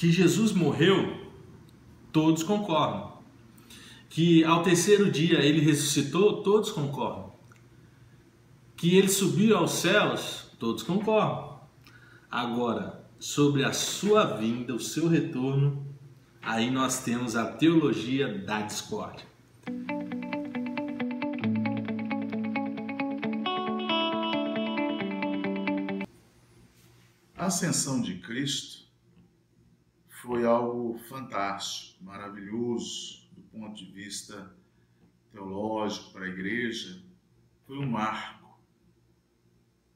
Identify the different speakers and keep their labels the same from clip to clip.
Speaker 1: Que Jesus morreu, todos concordam. Que ao terceiro dia ele ressuscitou, todos concordam. Que ele subiu aos céus, todos concordam. Agora, sobre a sua vinda, o seu retorno, aí nós temos a teologia da discórdia.
Speaker 2: A ascensão de Cristo foi algo fantástico, maravilhoso do ponto de vista teológico para a igreja, foi um marco.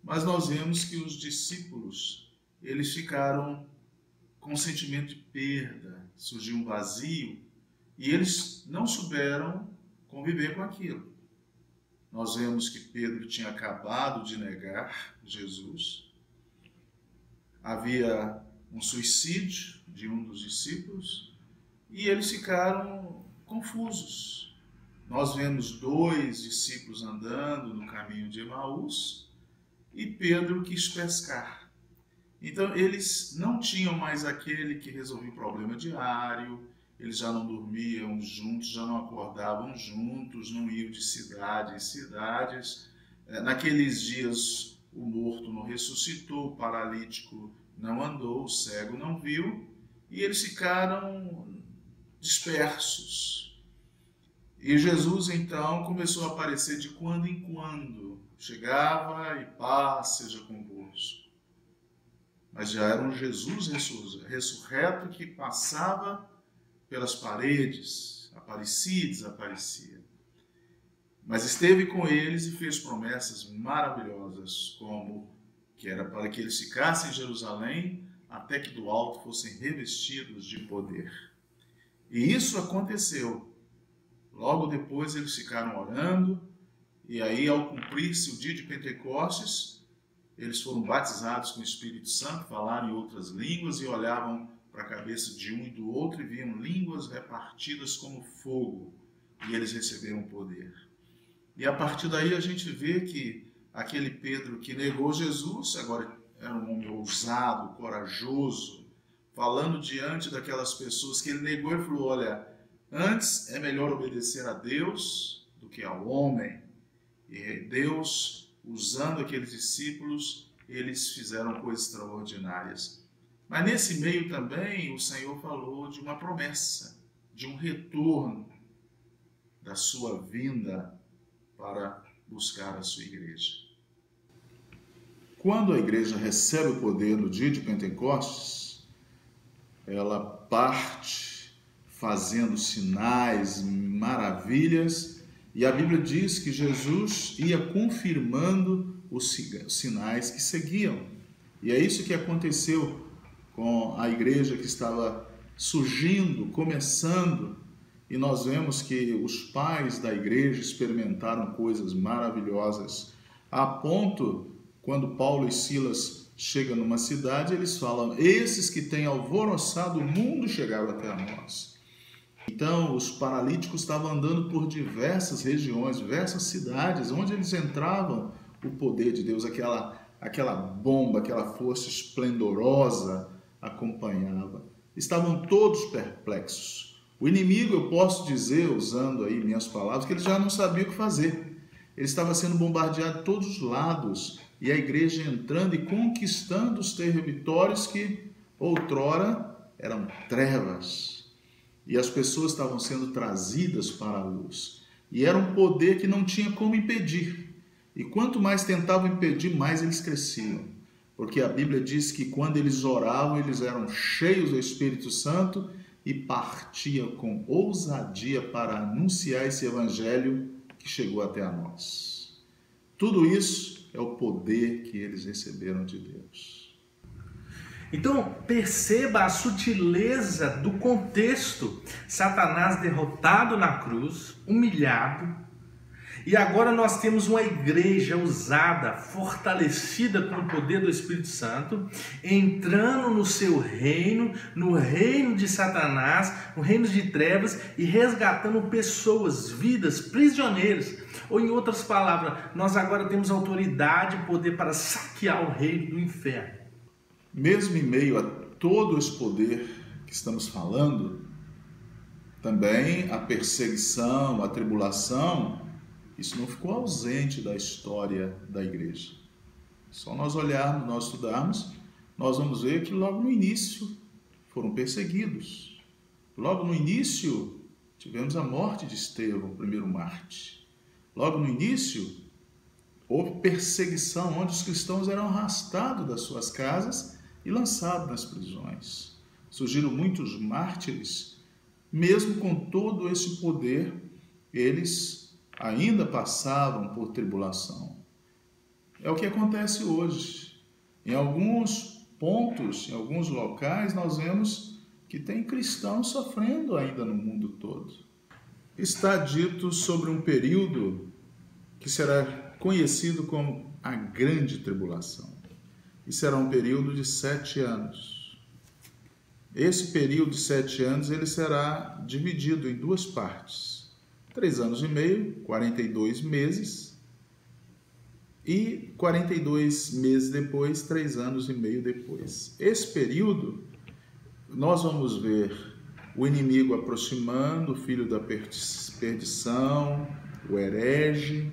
Speaker 2: Mas nós vemos que os discípulos, eles ficaram com um sentimento de perda, surgiu um vazio e eles não souberam conviver com aquilo. Nós vemos que Pedro tinha acabado de negar Jesus, havia um suicídio de um dos discípulos e eles ficaram confusos. Nós vemos 2 discípulos andando no caminho de Emaús e Pedro quis pescar. Então eles não tinham mais aquele que resolvia o problema diário, eles já não dormiam juntos, já não acordavam juntos, não iam de cidade em cidades. Naqueles dias o morto não ressuscitou, o paralítico não andou, o cego não viu, e eles ficaram dispersos. E Jesus então começou a aparecer de quando em quando, chegava e paz seja convosco. Mas já era um Jesus ressurreto que passava pelas paredes, aparecia e desaparecia. Mas esteve com eles e fez promessas maravilhosas, como que era para que eles ficassem em Jerusalém até que do alto fossem revestidos de poder. E isso aconteceu. Logo depois eles ficaram orando, e aí ao cumprir-se o dia de Pentecostes, eles foram batizados com o Espírito Santo, falaram em outras línguas e olhavam para a cabeça de um e do outro e viam línguas repartidas como fogo, e eles receberam poder. E a partir daí a gente vê que aquele Pedro que negou Jesus, agora era um homem ousado, corajoso, falando diante daquelas pessoas que ele negou e falou, olha, antes é melhor obedecer a Deus do que ao homem. E Deus, usando aqueles discípulos, eles fizeram coisas extraordinárias. Mas nesse meio também o Senhor falou de uma promessa, de um retorno da sua vinda para buscar a sua igreja. Quando a igreja recebe o poder no dia de Pentecostes, ela parte fazendo sinais, maravilhas, e a Bíblia diz que Jesus ia confirmando os sinais que seguiam. E é isso que aconteceu com a igreja que estava surgindo, começando, e nós vemos que os pais da igreja experimentaram coisas maravilhosas, a ponto, quando Paulo e Silas chegam numa cidade, eles falam, esses que têm alvoroçado o mundo chegaram até a nós. Então, os paralíticos estavam andando por diversas regiões, diversas cidades, onde eles entravam, o poder de Deus, aquela bomba, aquela força esplendorosa acompanhava. Estavam todos perplexos. O inimigo, eu posso dizer, usando aí minhas palavras, que ele já não sabia o que fazer. Ele estava sendo bombardeado de todos os lados, e a igreja entrando e conquistando os territórios que outrora eram trevas. E as pessoas estavam sendo trazidas para a luz. E era um poder que não tinha como impedir. E quanto mais tentavam impedir, mais eles cresciam. Porque a Bíblia diz que quando eles oravam, eles eram cheios do Espírito Santo e partiam com ousadia para anunciar esse evangelho que chegou até a nós. Tudo isso é o poder que eles receberam de Deus.
Speaker 1: Então, perceba a sutileza do contexto. Satanás derrotado na cruz, humilhado. E agora nós temos uma igreja usada, fortalecida com o poder do Espírito Santo, entrando no seu reino, no reino de Satanás, no reino de trevas, e resgatando pessoas, vidas, prisioneiros. Ou em outras palavras, nós agora temos autoridade e poder para saquear o reino do inferno.
Speaker 2: Mesmo em meio a todo esse poder que estamos falando, também a perseguição, a tribulação, isso não ficou ausente da história da igreja. Só nós olharmos, nós estudarmos, nós vamos ver que logo no início foram perseguidos. Logo no início tivemos a morte de Estevão, o primeiro mártir. Logo no início houve perseguição, onde os cristãos eram arrastados das suas casas e lançados nas prisões. Surgiram muitos mártires, mesmo com todo esse poder, eles ainda passavam por tribulação. É o que acontece hoje. Em alguns pontos, em alguns locais, nós vemos que tem cristãos sofrendo ainda no mundo todo. Está dito sobre um período que será conhecido como a Grande Tribulação. E será um período de 7 anos. Esse período de 7 anos ele será dividido em 2 partes. 3 anos e meio, 42 meses, e 42 meses depois, 3 anos e meio depois. Esse período, nós vamos ver o inimigo aproximando, o filho da perdição, o herege,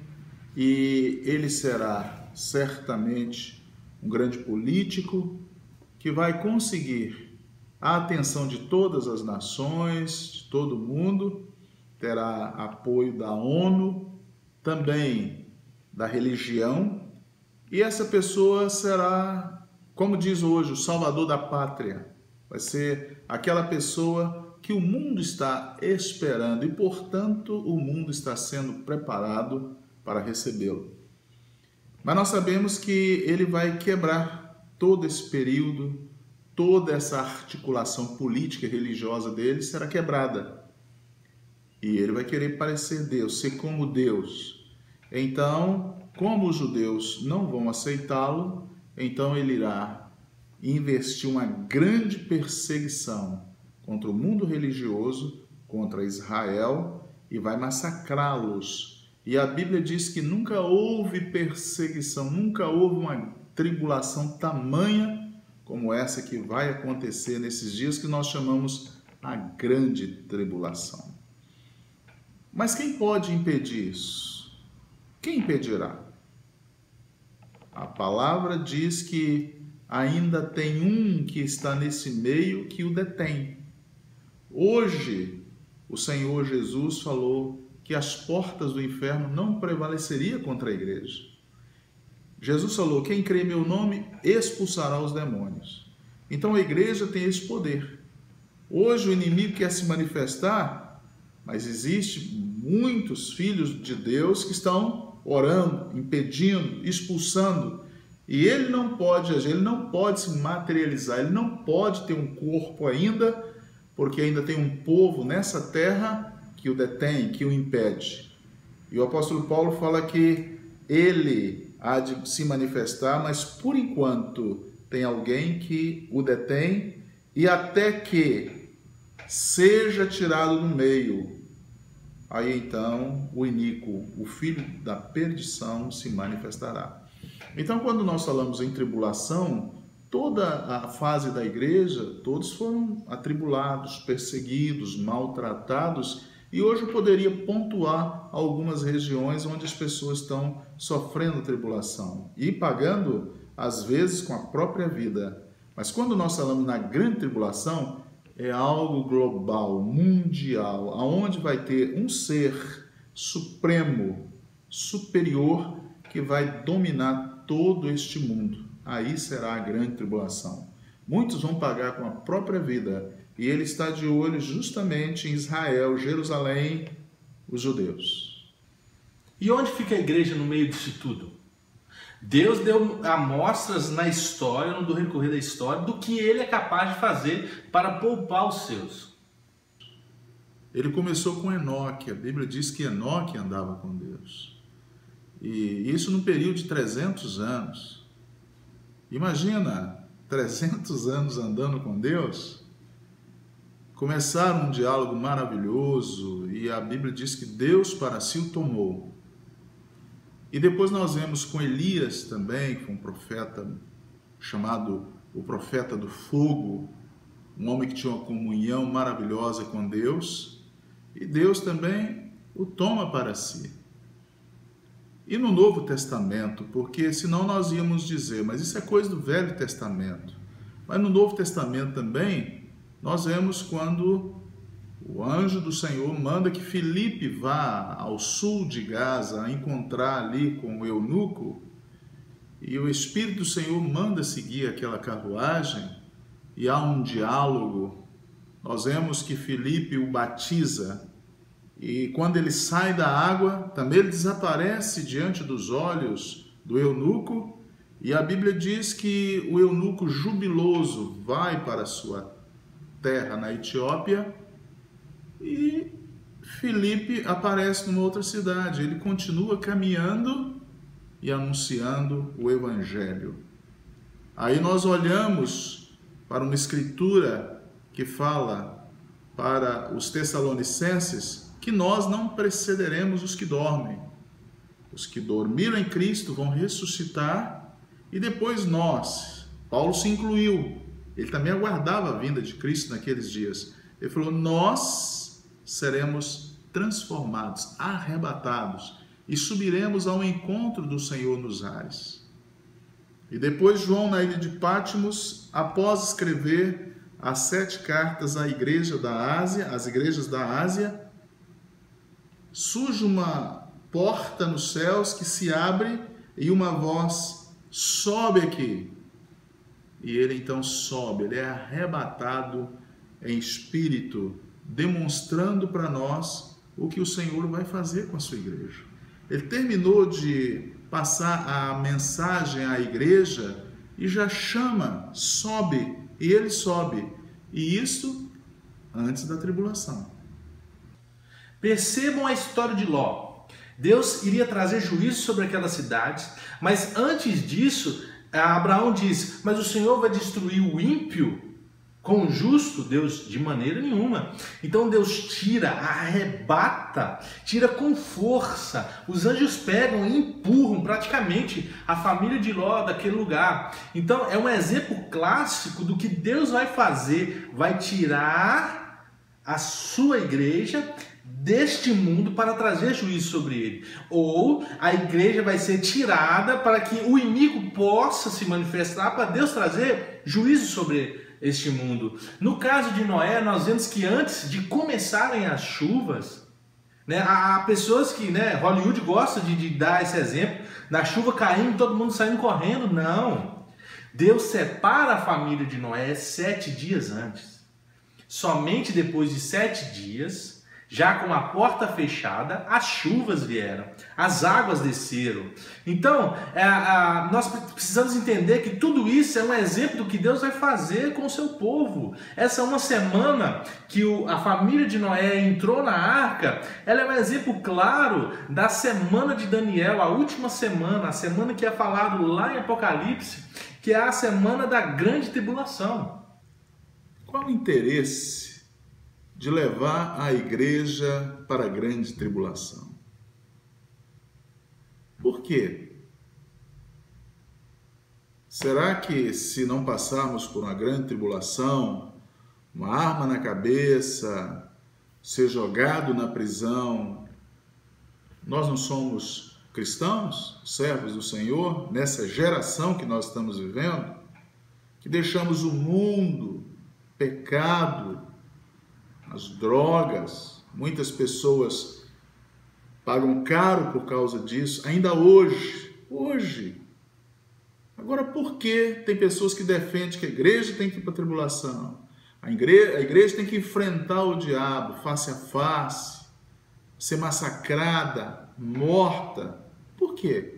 Speaker 2: e ele será certamente um grande político que vai conseguir a atenção de todas as nações, de todo mundo, terá apoio da ONU, também da religião, e essa pessoa será, como diz hoje, o salvador da pátria. Vai ser aquela pessoa que o mundo está esperando e, portanto, o mundo está sendo preparado para recebê-lo. Mas nós sabemos que ele vai quebrar todo esse período, toda essa articulação política e religiosa dele será quebrada. E ele vai querer parecer Deus, ser como Deus. Então, como os judeus não vão aceitá-lo, então ele irá investir uma grande perseguição contra o mundo religioso, contra Israel, e vai massacrá-los. E a Bíblia diz que nunca houve perseguição, nunca houve uma tribulação tamanha como essa que vai acontecer nesses dias que nós chamamos a Grande Tribulação. Mas quem pode impedir isso? Quem impedirá? A palavra diz que ainda tem um que está nesse meio que o detém. Hoje, o Senhor Jesus falou que as portas do inferno não prevaleceriam contra a igreja. Jesus falou, quem crê em meu nome expulsará os demônios. Então a igreja tem esse poder. Hoje o inimigo quer se manifestar, mas existe muitos filhos de Deus que estão orando, impedindo, expulsando. E ele não pode agir, ele não pode se materializar, ele não pode ter um corpo ainda, porque ainda tem um povo nessa terra que o detém, que o impede. E o apóstolo Paulo fala que ele há de se manifestar, mas por enquanto tem alguém que o detém, e até que seja tirado do meio, aí então o iníquo, o filho da perdição, se manifestará. Então, quando nós falamos em tribulação, toda a fase da igreja, todos foram atribulados, perseguidos, maltratados, e hoje eu poderia pontuar algumas regiões onde as pessoas estão sofrendo tribulação e pagando, às vezes, com a própria vida. Mas quando nós falamos na grande tribulação, é algo global, mundial, aonde vai ter um ser supremo, superior, que vai dominar todo este mundo. Aí será a grande tribulação. Muitos vão pagar com a própria vida, e ele está de olho justamente em Israel, Jerusalém, os judeus.
Speaker 1: E onde fica a igreja no meio disso tudo? Deus deu amostras na história, no decorrer da história, do que ele é capaz de fazer para poupar os seus.
Speaker 2: Ele começou com Enoque. A Bíblia diz que Enoque andava com Deus. E isso num período de 300 anos. Imagina, 300 anos andando com Deus. Começaram um diálogo maravilhoso e a Bíblia diz que Deus para si o tomou. E depois nós vemos com Elias também, que foi um profeta chamado o profeta do fogo, um homem que tinha uma comunhão maravilhosa com Deus, e Deus também o toma para si. E no Novo Testamento, porque senão nós íamos dizer, mas isso é coisa do Velho Testamento. Mas no Novo Testamento também, nós vemos quando o anjo do Senhor manda que Filipe vá ao sul de Gaza encontrar ali com o eunuco, e o Espírito do Senhor manda seguir aquela carruagem, e há um diálogo. Nós vemos que Filipe o batiza, e quando ele sai da água, também ele desaparece diante dos olhos do eunuco, e a Bíblia diz que o eunuco jubiloso vai para a sua terra na Etiópia, e Filipe aparece numa outra cidade. Ele continua caminhando e anunciando o Evangelho. Aí nós olhamos para uma escritura que fala para os Tessalonicenses que nós não precederemos os que dormem. Os que dormiram em Cristo vão ressuscitar, e depois nós. Paulo se incluiu. Ele também aguardava a vinda de Cristo naqueles dias. Ele falou, nós seremos transformados, arrebatados, e subiremos ao encontro do Senhor nos ares. E depois João, na ilha de Patmos, após escrever as 7 cartas à igreja da Ásia, às igrejas da Ásia, surge uma porta nos céus que se abre e uma voz sobe aqui. E ele então sobe, ele é arrebatado em espírito, demonstrando para nós o que o Senhor vai fazer com a sua igreja. Ele terminou de passar a mensagem à igreja e já chama, sobe, e ele sobe. E isso antes da tribulação.
Speaker 1: Percebam a história de Ló. Deus iria trazer juízo sobre aquelas cidades, mas antes disso, Abraão diz, mas o Senhor vai destruir o ímpio com o justo? Deus, de maneira nenhuma. Então Deus tira, arrebata, tira com força. Os anjos pegam e empurram praticamente a família de Ló daquele lugar. Então é um exemplo clássico do que Deus vai fazer. Vai tirar a sua igreja deste mundo para trazer juízo sobre ele. Ou a igreja vai ser tirada para que o inimigo possa se manifestar, para Deus trazer juízo sobre este mundo. No caso de Noé, nós vemos que antes de começarem as chuvas, há pessoas que, Hollywood gosta de dar esse exemplo, da chuva caindo, todo mundo saindo correndo. Não. Deus separa a família de Noé 7 dias antes. Somente depois de 7 dias, já com a porta fechada, as chuvas vieram, as águas desceram. Então, nós precisamos entender que tudo isso é um exemplo do que Deus vai fazer com o seu povo. Essa é uma semana que a família de Noé entrou na arca, ela é um exemplo claro da semana de Daniel, a última semana, a semana que é falado lá em Apocalipse, que é a semana da grande tribulação.
Speaker 2: Qual o interesse de levar a igreja para a grande tribulação? Por quê? Será que se não passarmos por uma grande tribulação, uma arma na cabeça, ser jogado na prisão, nós não somos cristãos, servos do Senhor, nessa geração que nós estamos vivendo, que deixamos o mundo, pecado, as drogas, muitas pessoas pagam caro por causa disso, ainda hoje. Agora, por que tem pessoas que defendem que a igreja tem que ir para a tribulação? A igreja tem que enfrentar o diabo face a face, ser massacrada, morta. Por quê?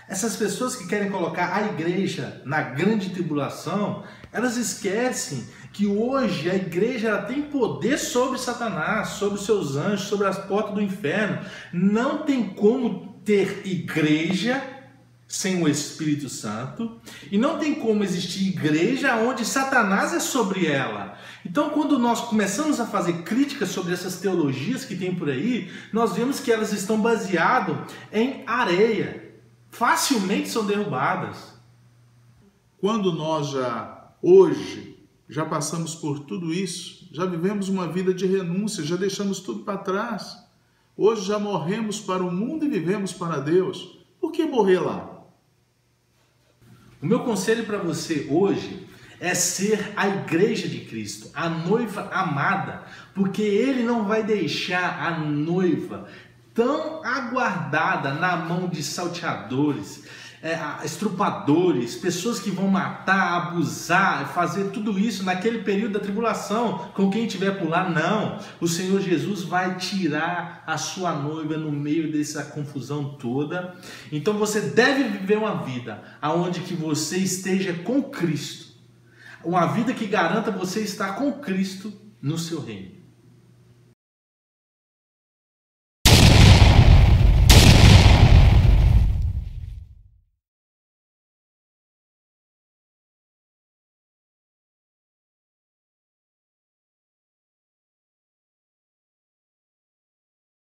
Speaker 1: Essas pessoas que querem colocar a igreja na grande tribulação, elas esquecem que hoje a igreja ela tem poder sobre Satanás, sobre os seus anjos, sobre as portas do inferno. Não tem como ter igreja sem o Espírito Santo, e não tem como existir igreja onde Satanás é sobre ela. Então, quando nós começamos a fazer críticas sobre essas teologias que tem por aí, nós vemos que elas estão baseadas em areia. Facilmente são derrubadas.
Speaker 2: Quando nós já hoje já passamos por tudo isso, já vivemos uma vida de renúncia, já deixamos tudo para trás. Hoje já morremos para o mundo e vivemos para Deus. Por que morrer lá?
Speaker 1: O meu conselho para você hoje é ser a igreja de Cristo, a noiva amada, porque Ele não vai deixar a noiva tão aguardada na mão de salteadores, estrupadores, pessoas que vão matar, abusar, fazer tudo isso naquele período da tribulação com quem estiver por lá. Não, o Senhor Jesus vai tirar a sua noiva no meio dessa confusão toda. Então você deve viver uma vida onde que você esteja com Cristo, uma vida que garanta você estar com Cristo no seu reino.